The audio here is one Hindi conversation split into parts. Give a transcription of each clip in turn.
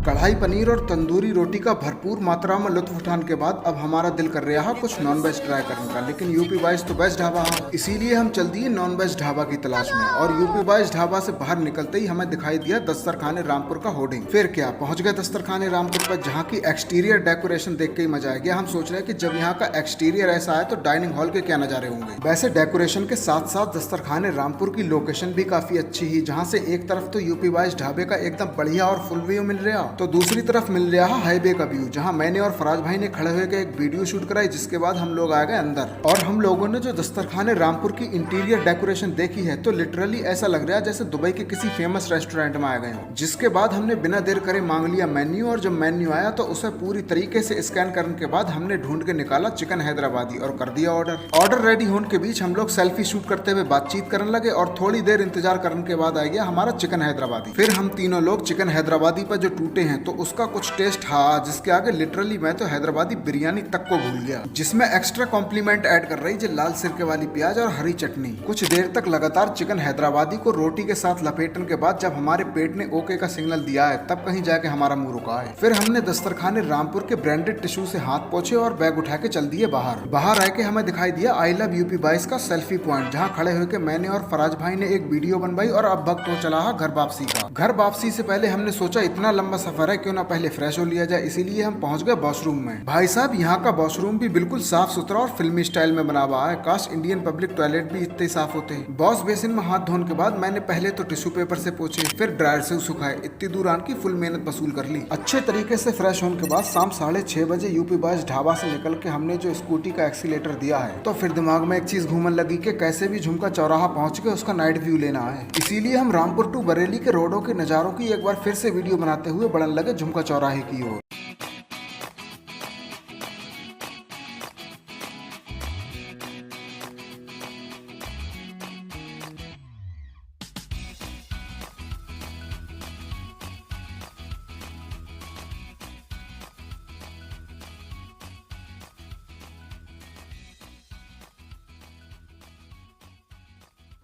कढ़ाई पनीर और तंदूरी रोटी का भरपूर मात्रा में लुत्फ उठाने के बाद अब हमारा दिल कर रहा है कुछ नॉन वेज ट्राई करने का। लेकिन यूपी वाइज तो बेस्ट ढाबा है, इसीलिए हम चल दिए नॉन वेज ढाबा की तलाश में। और यूपी वाइज ढाबा से बाहर निकलते ही हमें दिखाई दिया दस्तरखाने रामपुर का होर्डिंग। फिर क्या पहुंच गए दस्तरखाने रामपुर पर, जहाँ की एक्सटीरियर डेकोरेशन देख के ही मजा आ गया। हम सोच रहे हैं कि जब यहाँ का एक्सटीरियर ऐसा है तो डाइनिंग हॉल के क्या नजारे होंगे। वैसे डेकोरेशन के साथ साथ दस्तरखाने रामपुर की लोकेशन भी काफी अच्छी ही, जहाँ से एक तरफ तो यूपी वाइज ढाबे का एकदम बढ़िया और फुल व्यू मिल रहा, तो दूसरी तरफ मिल रहा है हाईवे का व्यू, जहाँ मैंने और फराज भाई ने खड़े होकर एक वीडियो शूट कराई। जिसके बाद हम लोग आ गए अंदर और हम लोगों ने जो दस्तरखाने रामपुर की इंटीरियर डेकोरेशन देखी है तो लिटरली ऐसा लग रहा है जैसे दुबई के किसी फेमस रेस्टोरेंट में आ गए हो। जिसके बाद हमने बिना देर करे मांग लिया मेन्यू, और जब मेन्यू आया तो उसे पूरी तरीके से स्कैन करने के बाद हमने ढूंढ के निकाला चिकन हैदराबादी और कर दिया ऑर्डर रेडी होने के बीच हम लोग सेल्फी शूट करते हुए बातचीत करने लगे और थोड़ी देर इंतजार करने के बाद आ गया हमारा चिकन हैदराबादी। फिर हम तीनों लोग चिकन हैदराबादी पर जो टूटे हैं तो उसका कुछ टेस्ट हाँ, जिसके आगे लिटरली मैं तो हैदराबादी बिरयानी तक को भूल गया, जिसमें एक्स्ट्रा कॉम्प्लीमेंट ऐड कर रही जो लाल सिरके वाली प्याज और हरी चटनी। कुछ देर तक लगातार चिकन हैदराबादी को रोटी के साथ लपेटने के बाद जब हमारे पेट ने ओके का सिग्नल दिया है तब कहीं जाके हमारा मुंह रुका है। फिर हमने दस्तरखाने रामपुर के ब्रांडेड टिश्यू से हाथ पोंछे और बैग उठा के चल दिए बाहर आके हमें दिखाई दिया आई लव यूपी 22 का सेल्फी पॉइंट, जहाँ खड़े होकर मैंने और फराज भाई ने एक वीडियो बनवाई। और अब वक्त हो चला है घर वापसी का। घर वापसी से पहले हमने सोचा इतना लंबा सफर है क्यों ना पहले फ्रेश हो लिया जाए, इसीलिए हम पहुंच गए वॉशरूम में। भाई साहब यहाँ का वॉशरूम भी बिल्कुल साफ सुथरा और फिल्मी स्टाइल में बना हुआ है। काश इंडियन पब्लिक टॉयलेट भी इतने साफ होते हैं। वॉश बेसिन में हाथ धोने के बाद मैंने पहले तो टिश्यू पेपर से पोंछे, फिर ड्रायर से सुखाए। इतनी दूर आने की फुल मेहनत वसूल कर ली। अच्छे तरीके से फ्रेश होने के बाद शाम 6:30 बजे यूपी बॉयज ढाबा से निकल के हमने जो स्कूटी का एक्सीलेटर दिया है तो फिर दिमाग में एक चीज घूमने लगी कि कैसे भी झुमका चौराहा पहुंच के उसका नाइट व्यू लेना है। इसीलिए हम रामपुर टू बरेली के रोडों के नजारों की एक बार फिर से वीडियो बनाते हुए बढ़ने लगे झुमका चौराहे की ओर।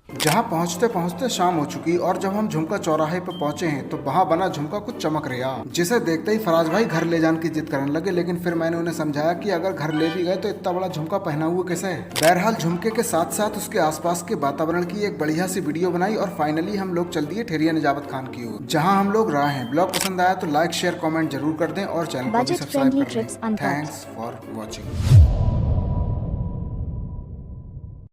जहाँ पहुँचते पहुँचते शाम हो चुकी और जब हम झुमका चौराहे पे पहुंचे हैं तो वहाँ बना झुमका कुछ चमक रहा, जिसे देखते ही फराज भाई घर ले जाने की जिद करने लगे। लेकिन फिर मैंने उन्हें समझाया कि अगर घर ले भी गए तो इतना बड़ा झुमका पहना हुआ कैसे है। बहरहाल झुमके के साथ साथ उसके आसपास के वातावरण की एक बढ़िया सी वीडियो बनाई और फाइनली हम लोग चल दिए ठेरिया निजावत खान की ओर, जहाँ हम लोग रहे हैं। ब्लॉग पसंद आया तो लाइक शेयर कमेंट जरूर कर दें और चैनल को भी सब्सक्राइब कर लें। Thanks for watching.